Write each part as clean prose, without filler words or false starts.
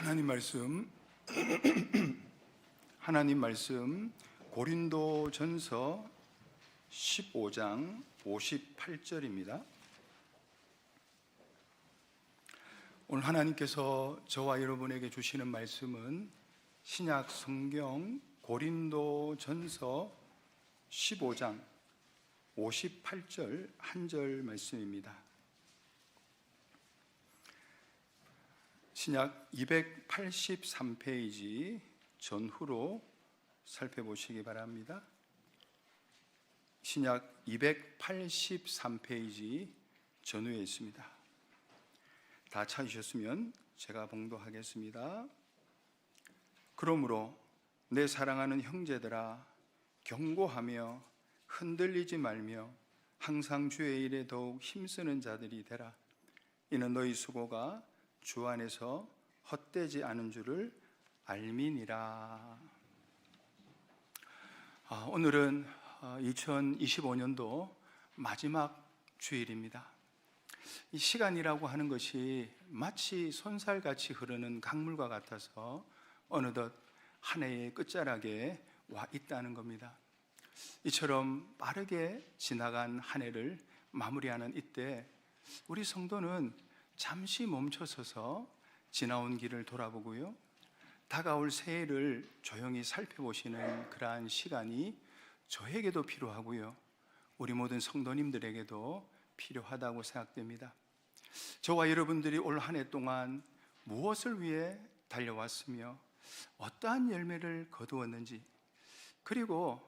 하나님 말씀 하나님 말씀 고린도전서 15장 58절입니다. 오늘 하나님께서 저와 여러분에게 주시는 말씀은 신약 성경 고린도전서 15장 58절 한 절 말씀입니다. 신약 283페이지 전후로 살펴보시기 바랍니다. 신약 283페이지 전후에 있습니다. 다 찾으셨으면 제가 봉독하겠습니다. 그러므로 내 사랑하는 형제들아, 경고하며 흔들리지 말며 항상 주의 일에 더욱 힘쓰는 자들이 되라. 이는 너희 수고가 주 안에서 헛되지 않은 줄을 알미니라. 오늘은 2025년도 마지막 주일입니다. 이 시간이라고 하는 것이 마치 손살같이 흐르는 강물과 같아서 어느덧 한 해의 끝자락에 와 있다는 겁니다. 이처럼 빠르게 지나간 한 해를 마무리하는 이때 우리 성도는 잠시 멈춰서서 지나온 길을 돌아보고요, 다가올 새해를 조용히 살펴보시는 그러한 시간이 저에게도 필요하고요, 우리 모든 성도님들에게도 필요하다고 생각됩니다. 저와 여러분들이 올 한 해 동안 무엇을 위해 달려왔으며 어떠한 열매를 거두었는지, 그리고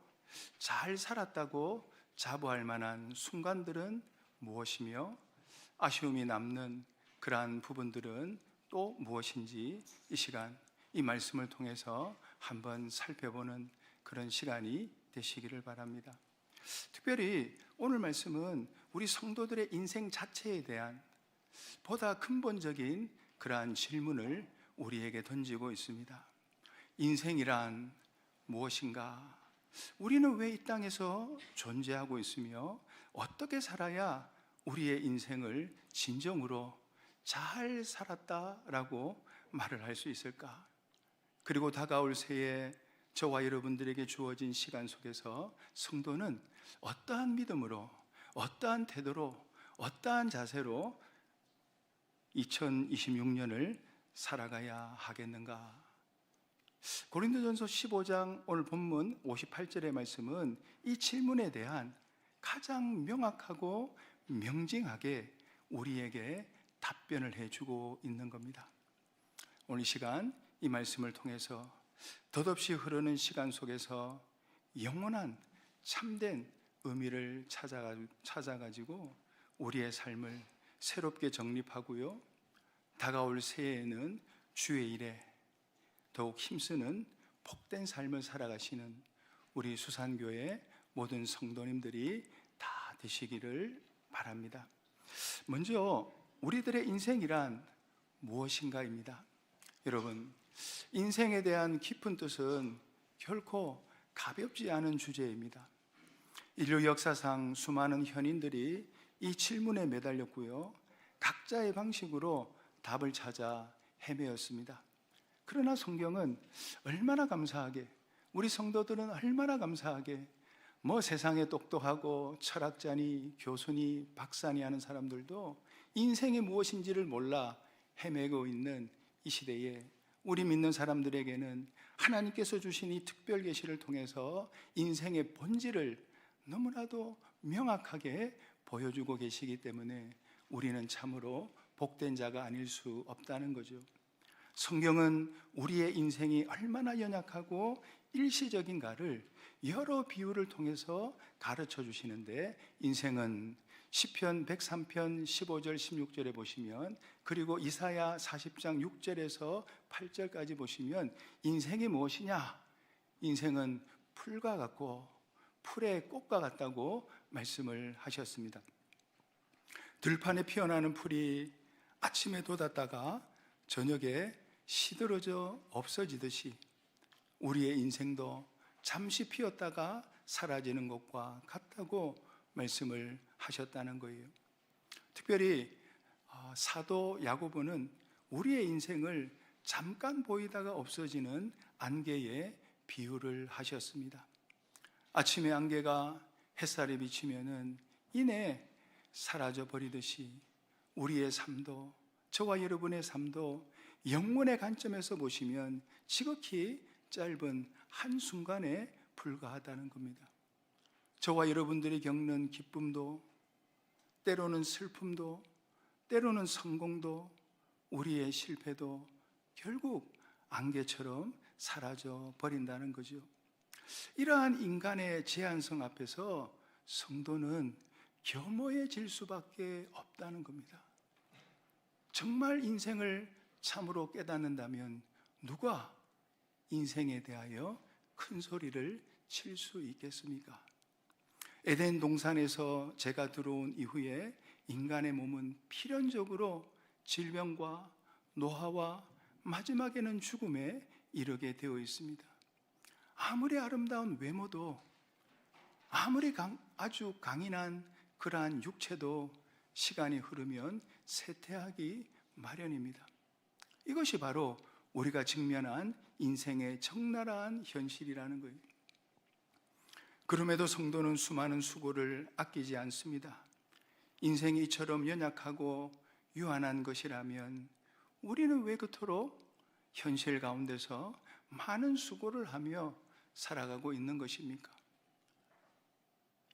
잘 살았다고 자부할 만한 순간들은 무엇이며 아쉬움이 남는 그러한 부분들은 또 무엇인지 이 시간, 이 말씀을 통해서 한번 살펴보는 그런 시간이 되시기를 바랍니다. 특별히 오늘 말씀은 우리 성도들의 인생 자체에 대한 보다 근본적인 그러한 질문을 우리에게 던지고 있습니다. 인생이란 무엇인가? 우리는 왜 이 땅에서 존재하고 있으며 어떻게 살아야 우리의 인생을 진정으로 잘 살았다라고 말을 할 수 있을까? 그리고 다가올 새해 저와 여러분들에게 주어진 시간 속에서 성도는 어떠한 믿음으로, 어떠한 태도로, 어떠한 자세로 2026년을 살아가야 하겠는가? 고린도전서 15장 오늘 본문 58절의 말씀은 이 질문에 대한 가장 명확하고 명징하게 우리에게 답변을 해주고 있는 겁니다. 오늘 이 시간 이 말씀을 통해서 덧없이 흐르는 시간 속에서 영원한 참된 의미를 찾아가지고 우리의 삶을 새롭게 정립하고요, 다가올 새해에는 주의 일에 더욱 힘쓰는 복된 삶을 살아가시는 우리 수산교회 모든 성도님들이 다 되시기를 바랍니다. 먼저 우리들의 인생이란 무엇인가입니다. 여러분, 인생에 대한 깊은 뜻은 결코 가볍지 않은 주제입니다. 인류 역사상 수많은 현인들이 이 질문에 매달렸고요, 각자의 방식으로 답을 찾아 헤매었습니다. 그러나 성경은 얼마나 감사하게, 우리 성도들은 얼마나 감사하게 세상에 똑똑하고 철학자니 교수니 박사니 하는 사람들도 인생이 무엇인지를 몰라 헤매고 있는 이 시대에 우리 믿는 사람들에게는 하나님께서 주신 이 특별 계시를 통해서 인생의 본질을 너무나도 명확하게 보여주고 계시기 때문에 우리는 참으로 복된 자가 아닐 수 없다는 거죠. 성경은 우리의 인생이 얼마나 연약하고 일시적인가를 여러 비유를 통해서 가르쳐 주시는데, 인생은 시편 103편 15절 16절에 보시면, 그리고 이사야 40장 6절에서 8절까지 보시면 인생이 무엇이냐? 인생은 풀과 같고 풀의 꽃과 같다고 말씀을 하셨습니다. 들판에 피어나는 풀이 아침에 돋았다가 저녁에 시들어져 없어지듯이 우리의 인생도 잠시 피었다가 사라지는 것과 같다고 말씀을 하셨다는 거예요. 특별히 사도 야고보는 우리의 인생을 잠깐 보이다가 없어지는 안개의 비유를 하셨습니다. 아침에 안개가 햇살에 비치면은 이내 사라져 버리듯이 우리의 삶도, 저와 여러분의 삶도 영혼의 관점에서 보시면 지극히 짧은 한순간에 불과하다는 겁니다. 저와 여러분들이 겪는 기쁨도, 때로는 슬픔도, 때로는 성공도, 우리의 실패도 결국 안개처럼 사라져 버린다는 거죠. 이러한 인간의 제한성 앞에서 성도는 겸허해질 수밖에 없다는 겁니다. 정말 인생을 참으로 깨닫는다면 누가 인생에 대하여 큰 소리를 칠 수 있겠습니까? 에덴 동산에서 죄가 들어온 이후에 인간의 몸은 필연적으로 질병과 노화와 마지막에는 죽음에 이르게 되어 있습니다. 아무리 아름다운 외모도, 아무리 아주 강인한 그러한 육체도 시간이 흐르면 쇠퇴하기 마련입니다. 이것이 바로 우리가 직면한 인생의 적나라한 현실이라는 거예요. 그럼에도 성도는 수많은 수고를 아끼지 않습니다. 인생이 이처럼 연약하고 유한한 것이라면 우리는 왜 그토록 현실 가운데서 많은 수고를 하며 살아가고 있는 것입니까?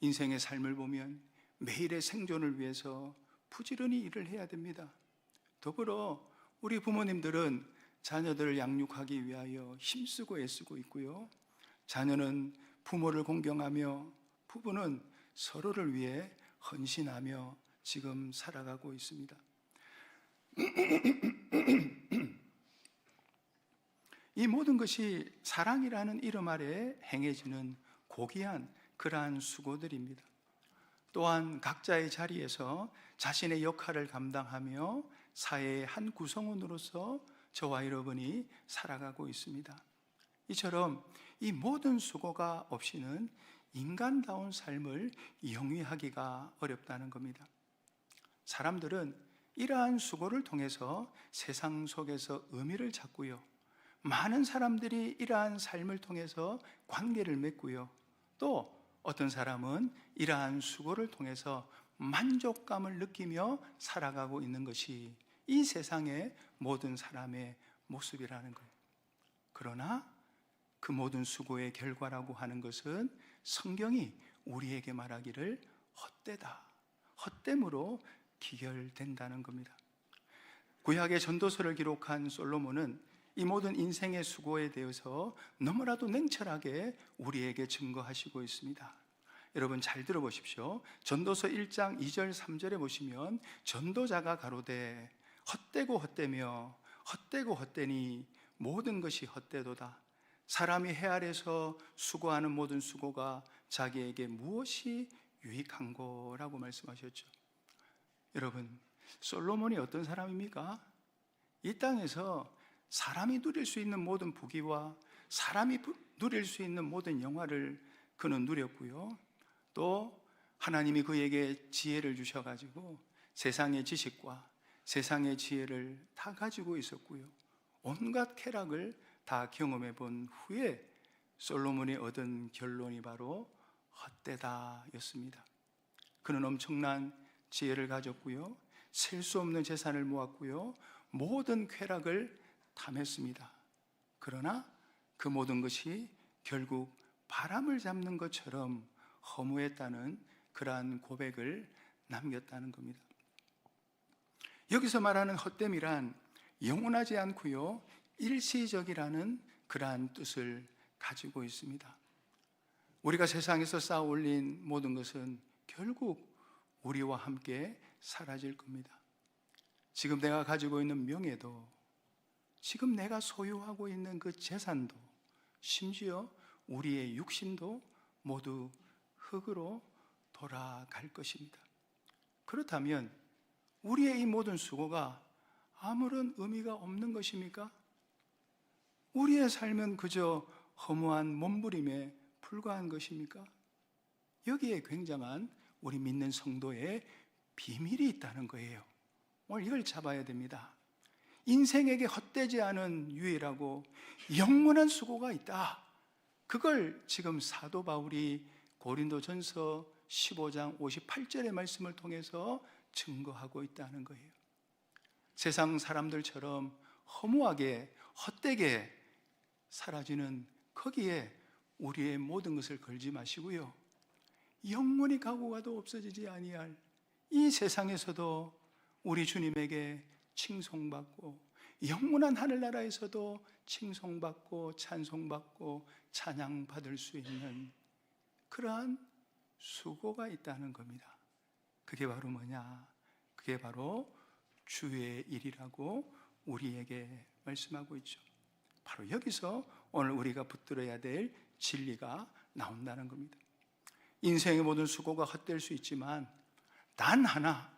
인생의 삶을 보면 매일의 생존을 위해서 부지런히 일을 해야 됩니다. 더불어 우리 부모님들은 자녀들을 양육하기 위하여 힘쓰고 애쓰고 있고요. 자녀는 부모를 공경하며 부부는 서로를 위해 헌신하며 지금 살아가고 있습니다. 이 모든 것이 사랑이라는 이름 아래 행해지는 고귀한 그러한 수고들입니다. 또한 각자의 자리에서 자신의 역할을 감당하며 사회의 한 구성원으로서 저와 여러분이 살아가고 있습니다. 이처럼 이 모든 수고가 없이는 인간다운 삶을 영위하기가 어렵다는 겁니다. 사람들은 이러한 수고를 통해서 세상 속에서 의미를 찾고요. 많은 사람들이 이러한 삶을 통해서 관계를 맺고요. 또 어떤 사람은 이러한 수고를 통해서 만족감을 느끼며 살아가고 있는 것이 이 세상의 모든 사람의 모습이라는 거예요. 그러나 그 모든 수고의 결과라고 하는 것은 성경이 우리에게 말하기를 헛되다, 헛됨으로 기결된다는 겁니다. 구약의 전도서를 기록한 솔로몬은 이 모든 인생의 수고에 대해서 너무나도 냉철하게 우리에게 증거하시고 있습니다. 여러분 잘 들어보십시오. 전도서 1장 2절 3절에 보시면 전도자가 가로되 헛되고 헛되며 헛되고 헛되니 모든 것이 헛되도다. 사람이 해 아래서 수고하는 모든 수고가 자기에게 무엇이 유익한고라고 말씀하셨죠. 여러분, 솔로몬이 어떤 사람입니까? 이 땅에서 사람이 누릴 수 있는 모든 부귀와 사람이 누릴 수 있는 모든 영화를 그는 누렸고요. 또 하나님이 그에게 지혜를 주셔가지고 세상의 지식과 세상의 지혜를 다 가지고 있었고요. 온갖 쾌락을 다 경험해 본 후에 솔로몬이 얻은 결론이 바로 헛되다 였습니다. 그는 엄청난 지혜를 가졌고요. 셀 수 없는 재산을 모았고요. 모든 쾌락을 탐했습니다. 그러나 그 모든 것이 결국 바람을 잡는 것처럼 허무했다는 그러한 고백을 남겼다는 겁니다. 여기서 말하는 헛됨이란 영원하지 않고요, 일시적이라는 그러한 뜻을 가지고 있습니다. 우리가 세상에서 쌓아 올린 모든 것은 결국 우리와 함께 사라질 겁니다. 지금 내가 가지고 있는 명예도, 지금 내가 소유하고 있는 그 재산도, 심지어 우리의 육신도 모두 흙으로 돌아갈 것입니다. 그렇다면 우리의 이 모든 수고가 아무런 의미가 없는 것입니까? 우리의 삶은 그저 허무한 몸부림에 불과한 것입니까? 여기에 굉장한 우리 믿는 성도의 비밀이 있다는 거예요. 오늘 이걸 잡아야 됩니다. 인생에게 헛되지 않은 유일하고 영원한 수고가 있다. 그걸 지금 사도 바울이 고린도전서 15장 58절의 말씀을 통해서 증거하고 있다는 거예요. 세상 사람들처럼 허무하게 헛되게 사라지는 거기에 우리의 모든 것을 걸지 마시고요, 영원히 가고 가도 없어지지 아니할 이 세상에서도 우리 주님에게 칭송받고 영원한 하늘나라에서도 칭송받고 찬송받고 찬양받을 수 있는 그러한 수고가 있다는 겁니다. 그게 바로 뭐냐? 그게 바로 주의 일이라고 우리에게 말씀하고 있죠. 바로 여기서 오늘 우리가 붙들어야 될 진리가 나온다는 겁니다. 인생의 모든 수고가 헛될 수 있지만 단 하나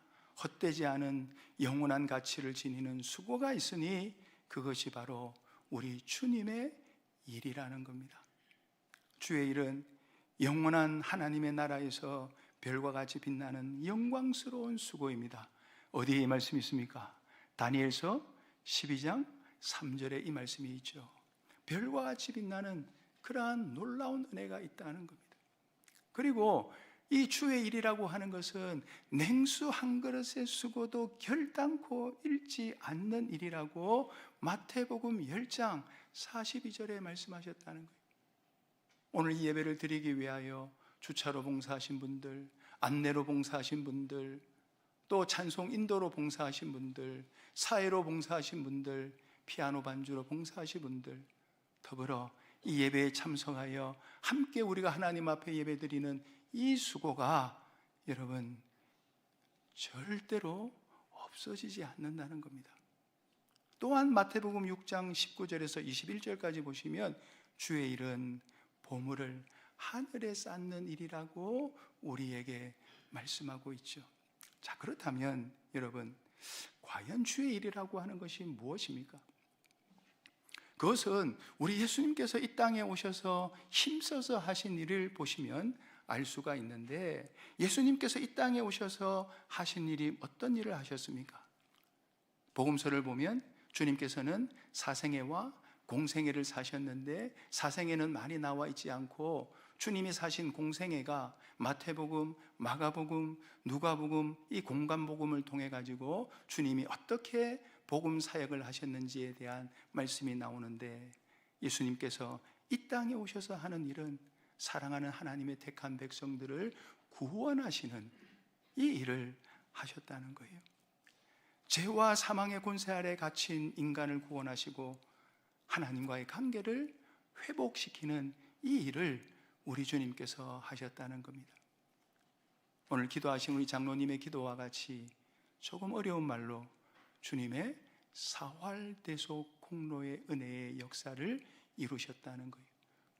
헛되지 않은 영원한 가치를 지니는 수고가 있으니 그것이 바로 우리 주님의 일이라는 겁니다. 주의 일은 영원한 하나님의 나라에서 별과 같이 빛나는 영광스러운 수고입니다. 어디에 이 말씀이 있습니까? 다니엘서 12장 3절에 이 말씀이 있죠. 별과 같이 빛나는 그러한 놀라운 은혜가 있다는 겁니다. 그리고 이 주의 일이라고 하는 것은 냉수 한 그릇의 수고도 결단코 잃지 않는 일이라고 마태복음 10장 42절에 말씀하셨다는 거예요. 오늘 이 예배를 드리기 위하여 주차로 봉사하신 분들, 안내로 봉사하신 분들, 또 찬송 인도로 봉사하신 분들, 사회로 봉사하신 분들, 피아노 반주로 봉사하신 분들, 더불어 이 예배에 참석하여 함께 우리가 하나님 앞에 예배드리는 이 수고가 여러분 절대로 없어지지 않는다는 겁니다. 또한 마태복음 6장 19절에서 21절까지 보시면 주의 일은 보물을 하늘에 쌓는 일이라고 우리에게 말씀하고 있죠. 자, 그렇다면 여러분, 과연 주의 일이라고 하는 것이 무엇입니까? 그것은 우리 예수님께서 이 땅에 오셔서 힘써서 하신 일을 보시면 알 수가 있는데, 예수님께서 이 땅에 오셔서 하신 일이 어떤 일을 하셨습니까? 복음서를 보면 주님께서는 사생애와 공생애를 사셨는데, 사생애는 많이 나와 있지 않고 주님이 사신 공생애가 마태복음, 마가복음, 누가복음, 이 공간복음을 통해 가지고 주님이 어떻게 복음 사역을 하셨는지에 대한 말씀이 나오는데, 예수님께서 이 땅에 오셔서 하는 일은 사랑하는 하나님의 택한 백성들을 구원하시는 이 일을 하셨다는 거예요. 죄와 사망의 권세 아래 갇힌 인간을 구원하시고 하나님과의 관계를 회복시키는 이 일을 우리 주님께서 하셨다는 겁니다. 오늘 기도하신 우리 장로님의 기도와 같이 조금 어려운 말로 주님의 사활대속 공로의 은혜의 역사를 이루셨다는 거예요.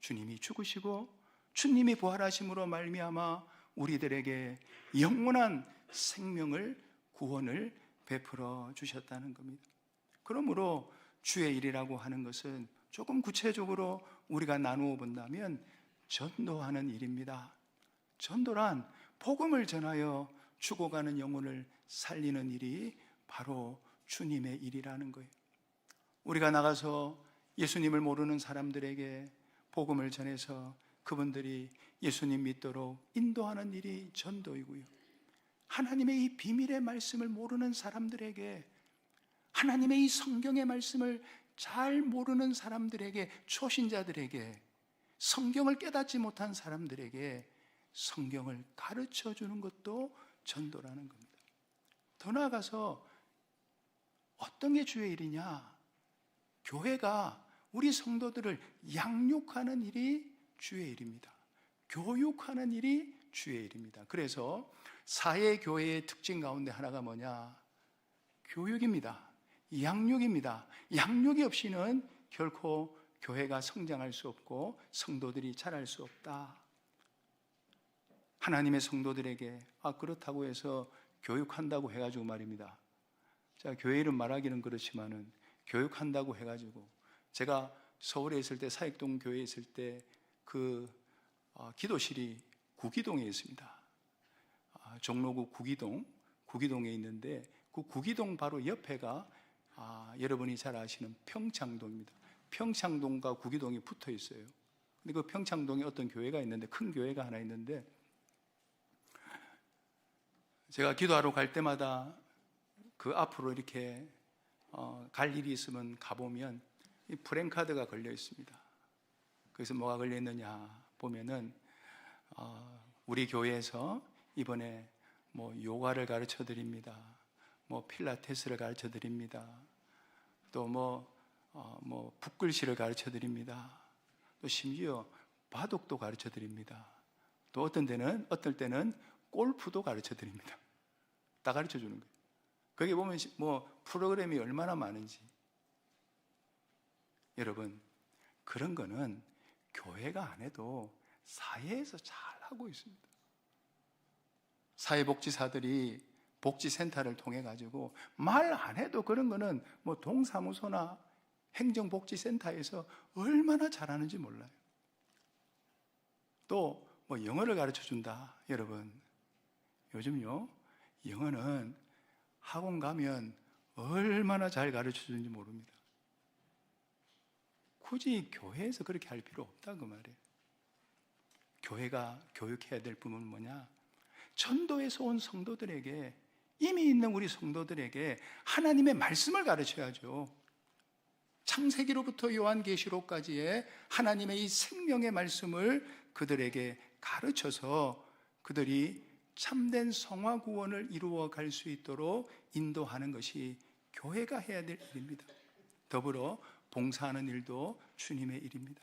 주님이 죽으시고 주님이 부활하심으로 말미암아 우리들에게 영원한 생명을, 구원을 베풀어 주셨다는 겁니다. 그러므로 주의 일이라고 하는 것은 조금 구체적으로 우리가 나누어 본다면 전도하는 일입니다. 전도란 복음을 전하여 죽어가는 영혼을 살리는 일이 바로 주님의 일이라는 거예요. 우리가 나가서 예수님을 모르는 사람들에게 복음을 전해서 그분들이 예수님 믿도록 인도하는 일이 전도이고요, 하나님의 이 비밀의 말씀을 모르는 사람들에게, 하나님의 이 성경의 말씀을 잘 모르는 사람들에게, 초신자들에게, 성경을 깨닫지 못한 사람들에게 성경을 가르쳐 주는 것도 전도라는 겁니다. 더 나아가서 어떤 게 주의 일이냐? 교회가 우리 성도들을 양육하는 일이 주의 일입니다. 교육하는 일이 주의 일입니다. 그래서 사회교회의 특징 가운데 하나가 뭐냐? 교육입니다. 양육입니다. 양육이 없이는 결코 교회가 성장할 수 없고 성도들이 자랄 수 없다. 하나님의 성도들에게 그렇다고 해서 교육한다고 해가지고 말입니다. 자, 교회 이름 말하기는 그렇지만은 교육한다고 해가지고, 제가 서울에 있을 때, 사익동 교회에 있을 때 기도실이 구기동에 있습니다. 종로구 구기동에 있는데, 그 구기동 바로 옆에가 여러분이 잘 아시는 평창동입니다. 평창동과 구기동이 붙어 있어요. 근데 그 평창동에 어떤 교회가 있는데, 큰 교회가 하나 있는데, 제가 기도하러 갈 때마다 그 앞으로 이렇게 갈 일이 있으면 가보면 이 프랜카드가 걸려 있습니다. 그래서 뭐가 걸려 있느냐 보면은 우리 교회에서 이번에 뭐 요가를 가르쳐 드립니다. 뭐 필라테스를 가르쳐 드립니다. 또 뭐 붓글씨를 가르쳐 드립니다. 또 심지어 바둑도 가르쳐 드립니다. 또 어떤 때는 골프도 가르쳐 드립니다. 다 가르쳐 주는 거예요. 거기 보면 뭐 프로그램이 얼마나 많은지. 여러분, 그런 거는 교회가 안 해도 사회에서 잘 하고 있습니다. 사회복지사들이 복지센터를 통해 가지고 말 안 해도 그런 거는 뭐 동사무소나 행정복지센터에서 얼마나 잘하는지 몰라요. 또 뭐 영어를 가르쳐 준다. 여러분, 요즘요 영어는 학원 가면 얼마나 잘 가르쳐 주는지 모릅니다. 굳이 교회에서 그렇게 할 필요 없다 그 말이에요. 교회가 교육해야 될 부분은 뭐냐? 전도에서 온 성도들에게, 이미 있는 우리 성도들에게 하나님의 말씀을 가르쳐야죠. 창세기로부터 요한계시록까지의 하나님의 이 생명의 말씀을 그들에게 가르쳐서 그들이 참된 성화 구원을 이루어 갈 수 있도록 인도하는 것이 교회가 해야 될 일입니다. 더불어 봉사하는 일도 주님의 일입니다.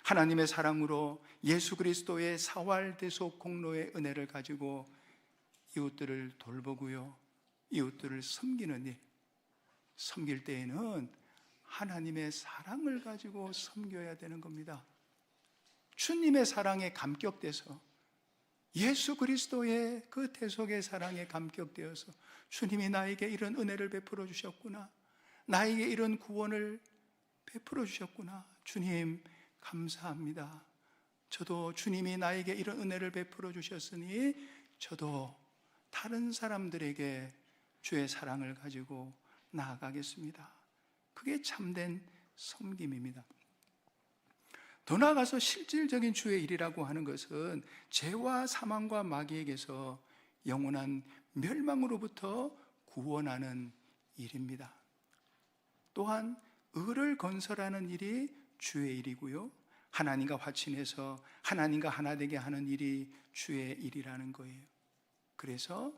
하나님의 사랑으로 예수 그리스도의 사활 대속 공로의 은혜를 가지고 이웃들을 돌보고요, 이웃들을 섬기는 일, 섬길 때에는 하나님의 사랑을 가지고 섬겨야 되는 겁니다. 주님의 사랑에 감격돼서, 예수 그리스도의 그 대속의 사랑에 감격되어서 주님이 나에게 이런 은혜를 베풀어 주셨구나, 나에게 이런 구원을 베풀어 주셨구나, 주님 감사합니다. 저도 주님이 나에게 이런 은혜를 베풀어 주셨으니 저도 다른 사람들에게 주의 사랑을 가지고 나아가겠습니다. 그게 참된 섬김입니다. 더 나아가서 실질적인 주의 일이라고 하는 것은 죄와 사망과 마귀에게서 영원한 멸망으로부터 구원하는 일입니다. 또한 의를 건설하는 일이 주의 일이고요, 하나님과 화친해서 하나님과 하나 되게 하는 일이 주의 일이라는 거예요. 그래서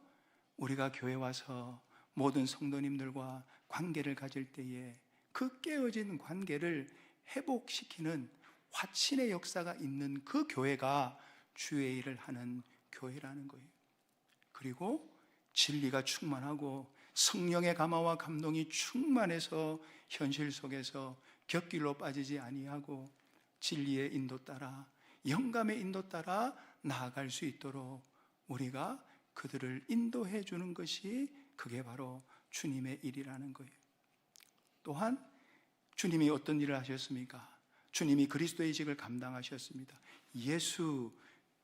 우리가 교회 와서 모든 성도님들과 관계를 가질 때에 그 깨어진 관계를 회복시키는 화친의 역사가 있는 그 교회가 주의 일을 하는 교회라는 거예요. 그리고 진리가 충만하고 성령의 감화와 감동이 충만해서 현실 속에서 곁길로 빠지지 아니하고 진리의 인도 따라, 영감의 인도 따라 나아갈 수 있도록 우리가 그들을 인도해 주는 것이, 그게 바로 주님의 일이라는 거예요. 또한 주님이 어떤 일을 하셨습니까? 주님이 그리스도의 직을 감당하셨습니다. 예수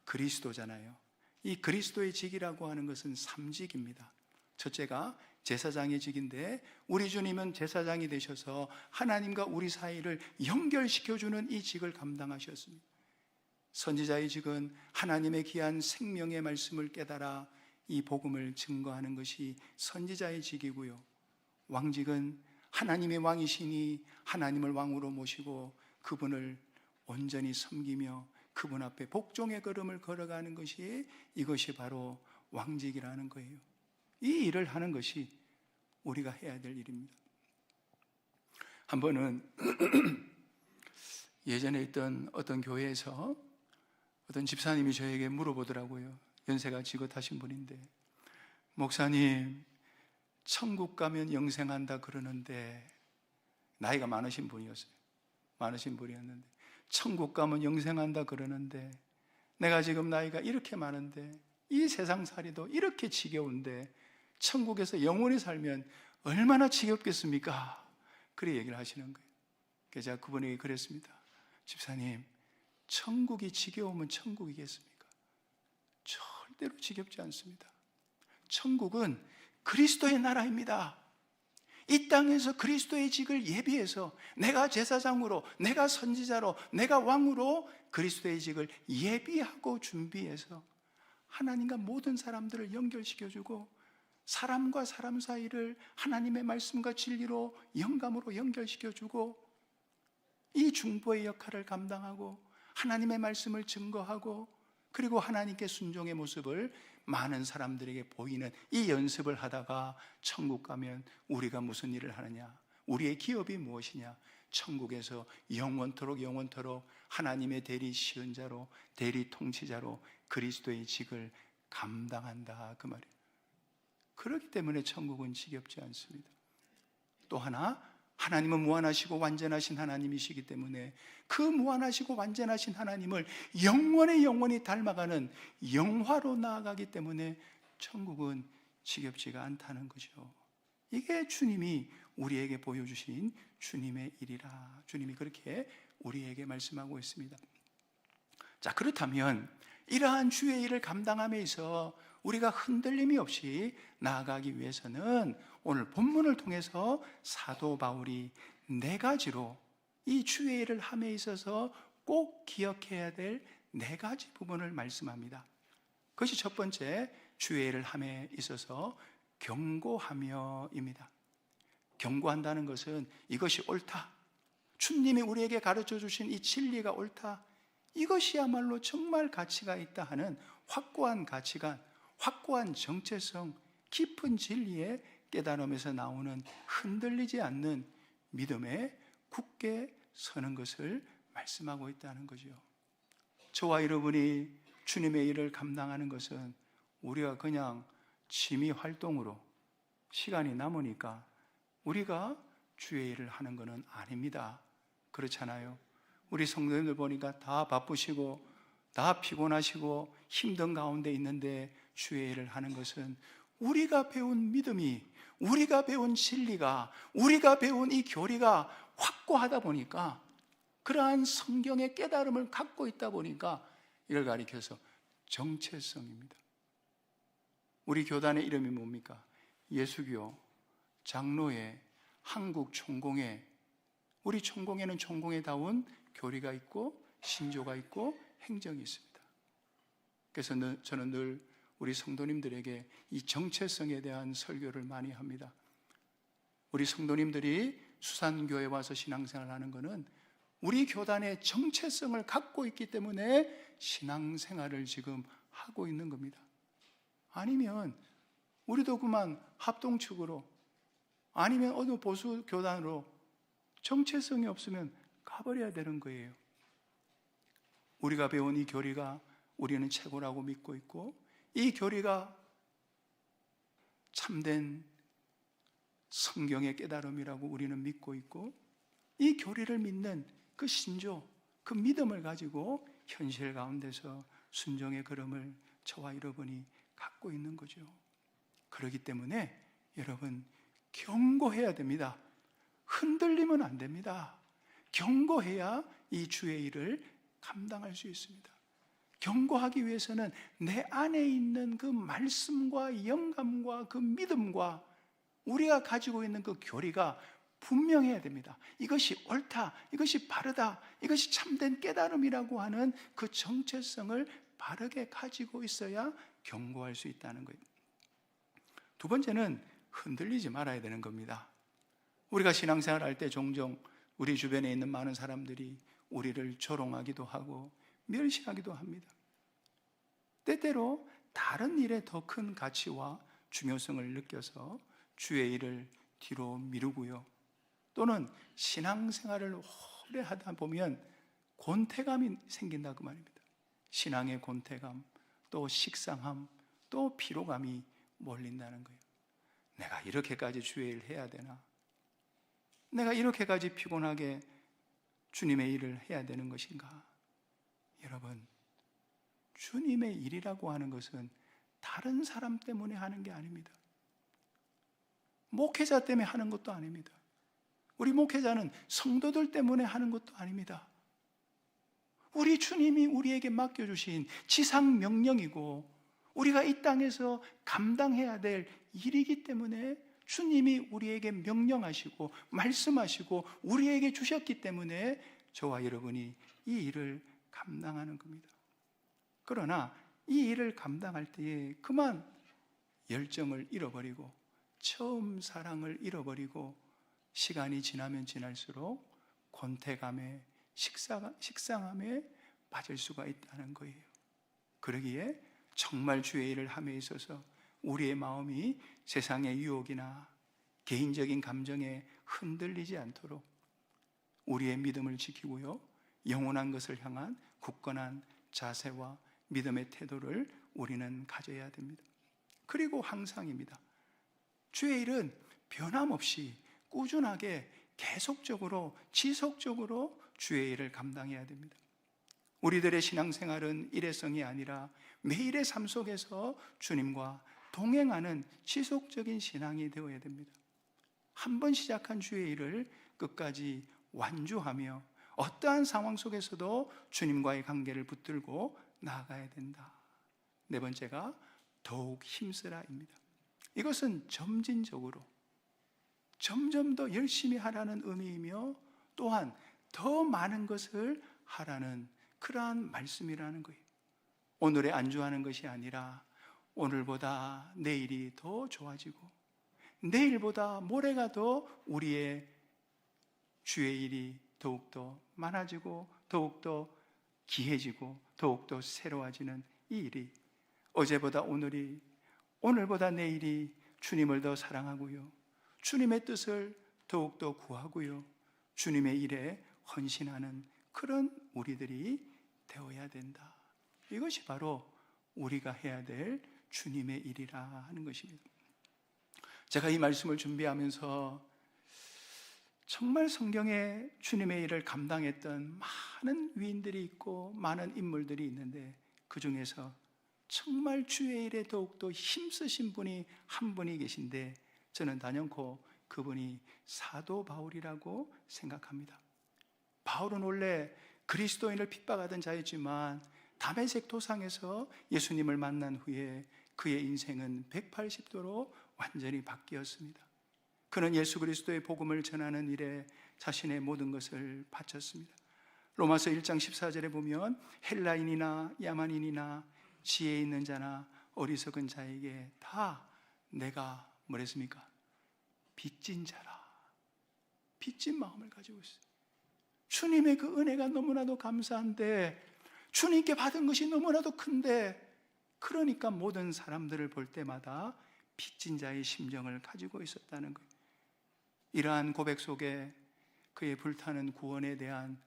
그리스도잖아요. 이 그리스도의 직이라고 하는 것은 3직입니다. 첫째가 제사장의 직인데, 우리 주님은 제사장이 되셔서 하나님과 우리 사이를 연결시켜주는 이 직을 감당하셨습니다. 선지자의 직은 하나님의 귀한 생명의 말씀을 깨달아 이 복음을 증거하는 것이 선지자의 직이고요, 왕직은 하나님의 왕이시니 하나님을 왕으로 모시고 그분을 온전히 섬기며 그분 앞에 복종의 걸음을 걸어가는 것이, 이것이 바로 왕직이라는 거예요. 이 일을 하는 것이 우리가 해야 될 일입니다. 한 번은 예전에 있던 어떤 교회에서 어떤 집사님이 저에게 물어보더라고요. 연세가 지긋하신 분인데, 목사님, 천국 가면 영생한다 그러는데, 나이가 많으신 분이었어요. 많으신 분이었는데, 천국 가면 영생한다 그러는데 내가 지금 나이가 이렇게 많은데, 이 세상살이도 이렇게 지겨운데 천국에서 영원히 살면 얼마나 지겹겠습니까? 그래 얘기를 하시는 거예요. 그래서 제가 그분에게 그랬습니다. 집사님, 천국이 지겨우면 천국이겠습니까? 절대로 지겹지 않습니다. 천국은 그리스도의 나라입니다. 이 땅에서 그리스도의 직을 예비해서 내가 제사장으로, 내가 선지자로, 내가 왕으로 그리스도의 직을 예비하고 준비해서 하나님과 모든 사람들을 연결시켜주고 사람과 사람 사이를 하나님의 말씀과 진리로 영감으로 연결시켜주고 이 중보의 역할을 감당하고 하나님의 말씀을 증거하고 그리고 하나님께 순종의 모습을 많은 사람들에게 보이는 이 연습을 하다가 천국 가면 우리가 무슨 일을 하느냐? 우리의 기업이 무엇이냐? 천국에서 영원토록 하나님의 대리 시은자로, 대리 통치자로 그리스도의 직을 감당한다, 그 말이에요. 그렇기 때문에 천국은 지겹지 않습니다. 또 하나, 하나님은 무한하시고 완전하신 하나님이시기 때문에 그 무한하시고 완전하신 하나님을 영원히 닮아가는 영화로 나아가기 때문에 천국은 지겹지가 않다는 거죠. 이게 주님이 우리에게 보여주신 주님의 일이라, 주님이 그렇게 우리에게 말씀하고 있습니다. 자, 그렇다면 이러한 주의 일을 감당함에 있어 우리가 흔들림이 없이 나아가기 위해서는 오늘 본문을 통해서 사도 바울이 4가지로 이 주의 일을 함에 있어서 꼭 기억해야 될 4가지 부분을 말씀합니다. 그것이 첫 번째, 주의 일을 함에 있어서 경고하며입니다. 경고한다는 것은 이것이 옳다, 주님이 우리에게 가르쳐 주신 이 진리가 옳다, 이것이야말로 정말 가치가 있다 하는 확고한 가치관, 확고한 정체성, 깊은 진리의 깨달음에서 나오는 흔들리지 않는 믿음에 굳게 서는 것을 말씀하고 있다는 거죠. 저와 여러분이 주님의 일을 감당하는 것은 우리가 그냥 취미 활동으로 시간이 남으니까 우리가 주의 일을 하는 것은 아닙니다. 그렇잖아요. 우리 성도님들 보니까 다 바쁘시고 다 피곤하시고 힘든 가운데 있는데 주의 일을 하는 것은 우리가 배운 믿음이, 우리가 배운 진리가, 우리가 배운 이 교리가 확고하다 보니까, 그러한 성경의 깨달음을 갖고 있다 보니까 이를 가리켜서 정체성입니다. 우리 교단의 이름이 뭡니까? 예수교 장로회 한국 총공회. 우리 총공회는 총공회다운 교리가 있고 신조가 있고 행정이 있습니다. 그래서 저는 늘 우리 성도님들에게 이 정체성에 대한 설교를 많이 합니다. 우리 성도님들이 수산교회 와서 신앙생활을 하는 것은 우리 교단의 정체성을 갖고 있기 때문에 신앙생활을 지금 하고 있는 겁니다. 아니면 우리도 그만 합동측으로, 아니면 어느 보수 교단으로 정체성이 없으면 가버려야 되는 거예요. 우리가 배운 이 교리가 우리는 최고라고 믿고 있고, 이 교리가 참된 성경의 깨달음이라고 우리는 믿고 있고, 이 교리를 믿는 그 신조, 그 믿음을 가지고 현실 가운데서 순종의 걸음을 저와 여러분이 갖고 있는 거죠. 그렇기 때문에 여러분 경고해야 됩니다. 흔들리면 안 됩니다. 경고해야 이 주의 일을 감당할 수 있습니다. 경고하기 위해서는 내 안에 있는 그 말씀과 영감과 그 믿음과 우리가 가지고 있는 그 교리가 분명해야 됩니다. 이것이 옳다, 이것이 바르다, 이것이 참된 깨달음이라고 하는 그 정체성을 바르게 가지고 있어야 경고할 수 있다는 거예요. 두 번째는 흔들리지 말아야 되는 겁니다. 우리가 신앙생활 할 때 종종 우리 주변에 있는 많은 사람들이 우리를 조롱하기도 하고 멸시하기도 합니다. 때때로 다른 일에 더 큰 가치와 중요성을 느껴서 주의 일을 뒤로 미루고요, 또는 신앙생활을 오래 하다 보면 곤태감이 생긴다 그 말입니다. 신앙의 곤태감, 또 식상함, 또 피로감이 몰린다는 거예요. 내가 이렇게까지 주의 일을 해야 되나? 내가 이렇게까지 피곤하게 주님의 일을 해야 되는 것인가? 여러분, 주님의 일이라고 하는 것은 다른 사람 때문에 하는 게 아닙니다. 목회자 때문에 하는 것도 아닙니다. 우리 목회자는 성도들 때문에 하는 것도 아닙니다. 우리 주님이 우리에게 맡겨주신 지상 명령이고 우리가 이 땅에서 감당해야 될 일이기 때문에 주님이 우리에게 명령하시고 말씀하시고 우리에게 주셨기 때문에 저와 여러분이 이 일을 감당하는 겁니다. 그러나 이 일을 감당할 때에 그만 열정을 잃어버리고 처음 사랑을 잃어버리고 시간이 지나면 지날수록 권태감에 식상함에 빠질 수가 있다는 거예요. 그러기에 정말 주의 일을 함에 있어서 우리의 마음이 세상의 유혹이나 개인적인 감정에 흔들리지 않도록 우리의 믿음을 지키고요, 영원한 것을 향한 굳건한 자세와 믿음의 태도를 우리는 가져야 됩니다. 그리고 항상입니다. 주의 일은 변함없이 꾸준하게 계속적으로 지속적으로 주의 일을 감당해야 됩니다. 우리들의 신앙생활은 일회성이 아니라 매일의 삶 속에서 주님과 동행하는 지속적인 신앙이 되어야 됩니다. 한 번 시작한 주의 일을 끝까지 완주하며 어떠한 상황 속에서도 주님과의 관계를 붙들고 나아가야 된다. 네 번째가 더욱 힘쓰라입니다. 이것은 점진적으로 점점 더 열심히 하라는 의미이며 또한 더 많은 것을 하라는 그러한 말씀이라는 거예요. 오늘에 안주하는 것이 아니라 오늘보다 내일이 더 좋아지고 내일보다 모레가 더 우리의 주의 일이 더욱더 많아지고 더욱더 기해지고 더욱더 새로워지는 이 일이 어제보다 오늘이 오늘보다 내일이 주님을 더 사랑하고요, 주님의 뜻을 더욱더 구하고요, 주님의 일에 헌신하는 그런 우리들이 되어야 된다. 이것이 바로 우리가 해야 될 주님의 일이라 하는 것입니다. 제가 이 말씀을 준비하면서 정말 성경에 주님의 일을 감당했던 많은 위인들이 있고 많은 인물들이 있는데 그 중에서 정말 주의 일에 더욱더 힘쓰신 분이 한 분이 계신데 저는 단연코 그분이 사도 바울이라고 생각합니다. 바울은 원래 그리스도인을 핍박하던 자였지만 다메섹 도상에서 예수님을 만난 후에 그의 인생은 180도로 완전히 바뀌었습니다. 그는 예수 그리스도의 복음을 전하는 일에 자신의 모든 것을 바쳤습니다. 로마서 1장 14절에 보면 헬라인이나 야만인이나 지혜 있는 자나 어리석은 자에게 다 내가 뭐랬습니까? 빚진 자라. 빚진 마음을 가지고 있어요. 주님의 그 은혜가 너무나도 감사한데 주님께 받은 것이 너무나도 큰데 그러니까 모든 사람들을 볼 때마다 빚진 자의 심정을 가지고 있었다는 거예요. 이러한 고백 속에 그의 불타는 구원에 대한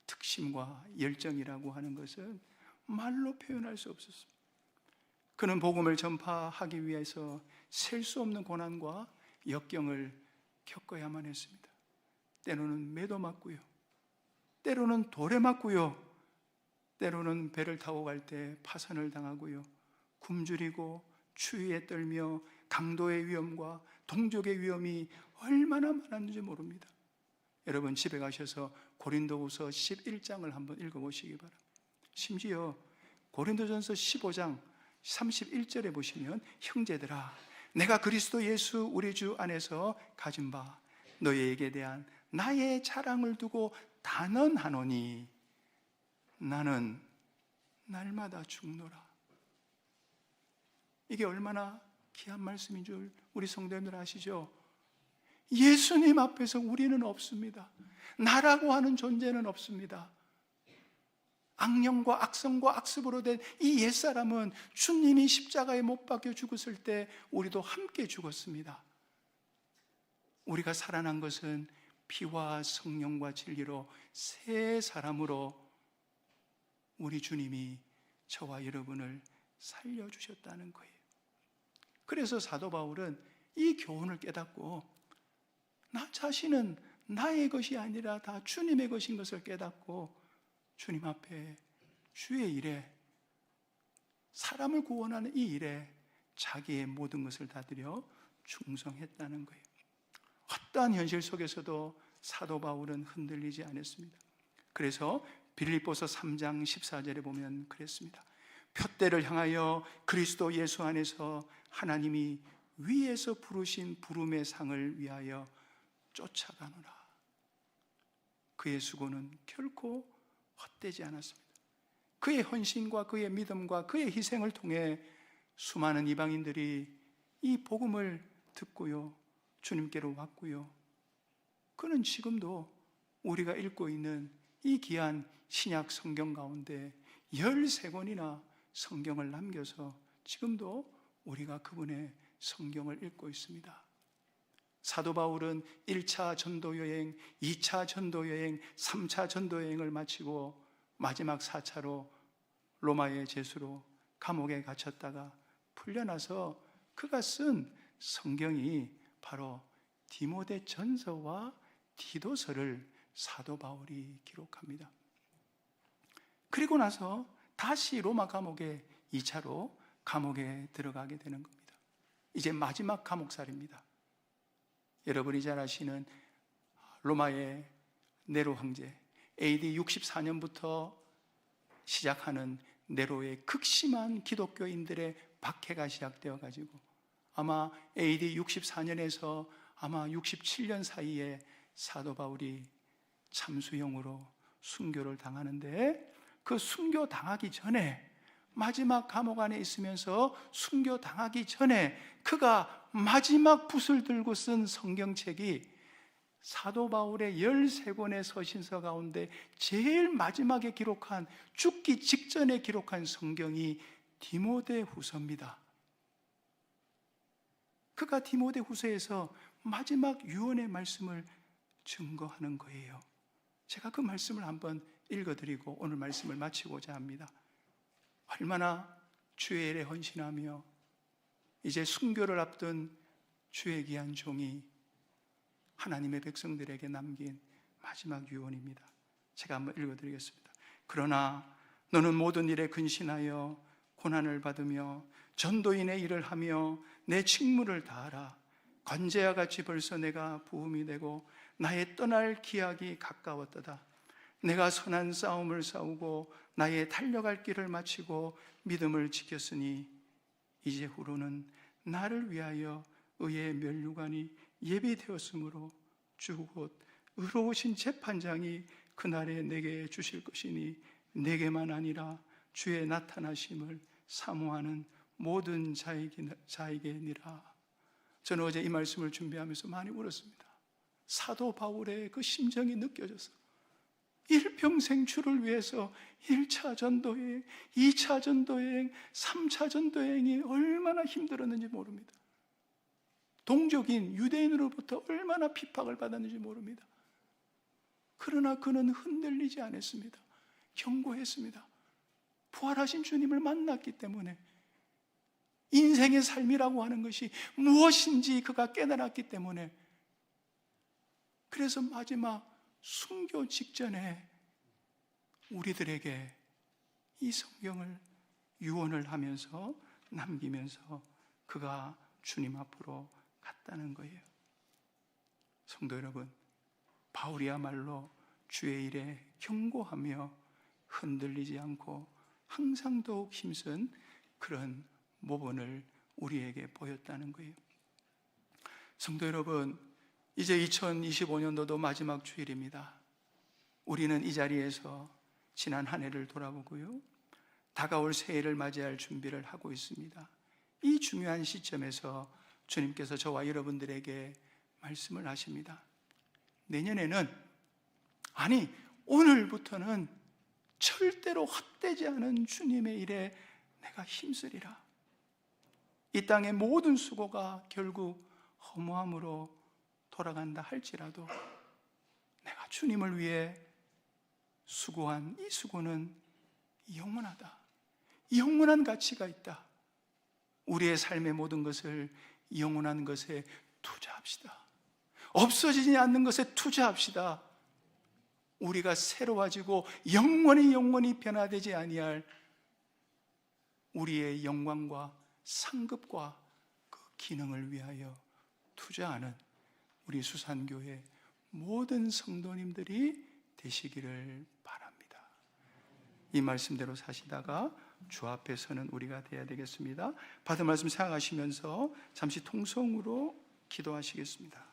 특심과 열정이라고 하는 것은 말로 표현할 수 없었습니다. 그는 복음을 전파하기 위해서 셀 수 없는 고난과 역경을 겪어야만 했습니다. 때로는 매도 맞고요, 때로는 돌에 맞고요, 때로는 배를 타고 갈 때 파선을 당하고요, 굶주리고 추위에 떨며 강도의 위험과 동족의 위험이 얼마나 많았는지 모릅니다. 여러분 집에 가셔서 고린도후서 11장을 한번 읽어보시기 바랍니다. 심지어 고린도전서 15장 31절에 보시면 형제들아 내가 그리스도 예수 우리 주 안에서 가진 바 너희에게 대한 나의 자랑을 두고 단언하노니 나는 날마다 죽노라. 이게 얼마나 귀한 말씀인 줄 우리 성도님들 아시죠? 예수님 앞에서 우리는 없습니다. 나라고 하는 존재는 없습니다. 악령과 악성과 악습으로 된 이 옛사람은 주님이 십자가에 못 박혀 죽었을 때 우리도 함께 죽었습니다. 우리가 살아난 것은 피와 성령과 진리로 새 사람으로 우리 주님이 저와 여러분을 살려주셨다는 거예요. 그래서 사도 바울은 이 교훈을 깨닫고 나 자신은 나의 것이 아니라 다 주님의 것인 것을 깨닫고 주님 앞에 주의 일에 사람을 구원하는 이 일에 자기의 모든 것을 다 드려 충성했다는 거예요. 어떠한 현실 속에서도 사도 바울은 흔들리지 않았습니다. 그래서 빌립보서 3장 14절에 보면 그랬습니다. 표대를 향하여 그리스도 예수 안에서 하나님이 위에서 부르신 부름의 상을 위하여 쫓아가노라. 그의 수고는 결코 헛되지 않았습니다. 그의 헌신과 그의 믿음과 그의 희생을 통해 수많은 이방인들이 이 복음을 듣고요, 주님께로 왔고요. 그는 지금도 우리가 읽고 있는 이 귀한 신약 성경 가운데 13권이나 성경을 남겨서 지금도 우리가 그분의 성경을 읽고 있습니다. 사도 바울은 1차 전도여행, 2차 전도여행, 3차 전도여행을 마치고 마지막 4차로 로마의 죄수로 감옥에 갇혔다가 풀려나서 그가 쓴 성경이 바로 디모데 전서와 디도서를 사도 바울이 기록합니다. 그리고 나서 다시 로마 감옥에 2차로 감옥에 들어가게 되는 겁니다. 이제 마지막 감옥살입니다. 여러분이 잘 아시는 로마의 네로 황제, AD 64년부터 시작하는 네로의 극심한 기독교인들의 박해가 시작되어 가지고 아마 AD 64년에서 아마 67년 사이에 사도 바울이 참수형으로 순교를 당하는데, 그 순교 당하기 전에, 마지막 감옥 안에 있으면서 순교 당하기 전에 그가 마지막 붓을 들고 쓴 성경책이 사도 바울의 13권의 서신서 가운데 제일 마지막에 기록한, 죽기 직전에 기록한 성경이 디모데 후서입니다. 그가 디모데 후서에서 마지막 유언의 말씀을 증거하는 거예요. 제가 그 말씀을 한번 읽어드리고 오늘 말씀을 마치고자 합니다. 얼마나 주의 일에 헌신하며 이제 순교를 앞둔 주의 귀한 종이 하나님의 백성들에게 남긴 마지막 유언입니다. 제가 한번 읽어드리겠습니다. 그러나 너는 모든 일에 근신하여 고난을 받으며 전도인의 일을 하며 내 직무를 다하라. 관제와 같이 벌써 내가 부음이 되고 나의 떠날 기약이 가까웠도다. 내가 선한 싸움을 싸우고 나의 달려갈 길을 마치고 믿음을 지켰으니 이제후로는 나를 위하여 의의 면류관이 예비되었으므로 주 곧 의로우신 재판장이 그날에 내게 주실 것이니 내게만 아니라 주의 나타나심을 사모하는 모든 자에게니라. 저는 어제 이 말씀을 준비하면서 많이 울었습니다. 사도 바울의 그 심정이 느껴져서 일평생 주를 위해서 1차 전도여행, 2차 전도여행, 3차 전도여행이 얼마나 힘들었는지 모릅니다. 동족인 유대인으로부터 얼마나 핍박을 받았는지 모릅니다. 그러나 그는 흔들리지 않았습니다. 견고했습니다. 부활하신 주님을 만났기 때문에, 인생의 삶이라고 하는 것이 무엇인지 그가 깨달았기 때문에, 그래서 마지막 순교 직전에 우리들에게 이 성경을 유언을 하면서 남기면서 그가 주님 앞으로 갔다는 거예요. 성도 여러분, 바울이야말로 주의 일에 견고하며 흔들리지 않고 항상 더욱 힘쓴 그런 모본을 우리에게 보였다는 거예요. 성도 여러분, 이제 2025년도도 마지막 주일입니다. 우리는 이 자리에서 지난 한 해를 돌아보고요, 다가올 새해를 맞이할 준비를 하고 있습니다. 이 중요한 시점에서 주님께서 저와 여러분들에게 말씀을 하십니다. 내년에는, 아니 오늘부터는 절대로 헛되지 않은 주님의 일에 내가 힘쓰리라. 이 땅의 모든 수고가 결국 허무함으로 돌아간다 할지라도 내가 주님을 위해 수고한 이 수고는 영원하다. 영원한 가치가 있다. 우리의 삶의 모든 것을 영원한 것에 투자합시다. 없어지지 않는 것에 투자합시다. 우리가 새로워지고 영원히 변화되지 아니할 우리의 영광과 상급과 그 기능을 위하여 투자하는 우리 수산교회 모든 성도님들이 되시기를 바랍니다. 이 말씀대로 사시다가 주 앞에 서는 우리가 되어야 되겠습니다. 받은 말씀 생각하시면서 잠시 통성으로 기도하시겠습니다.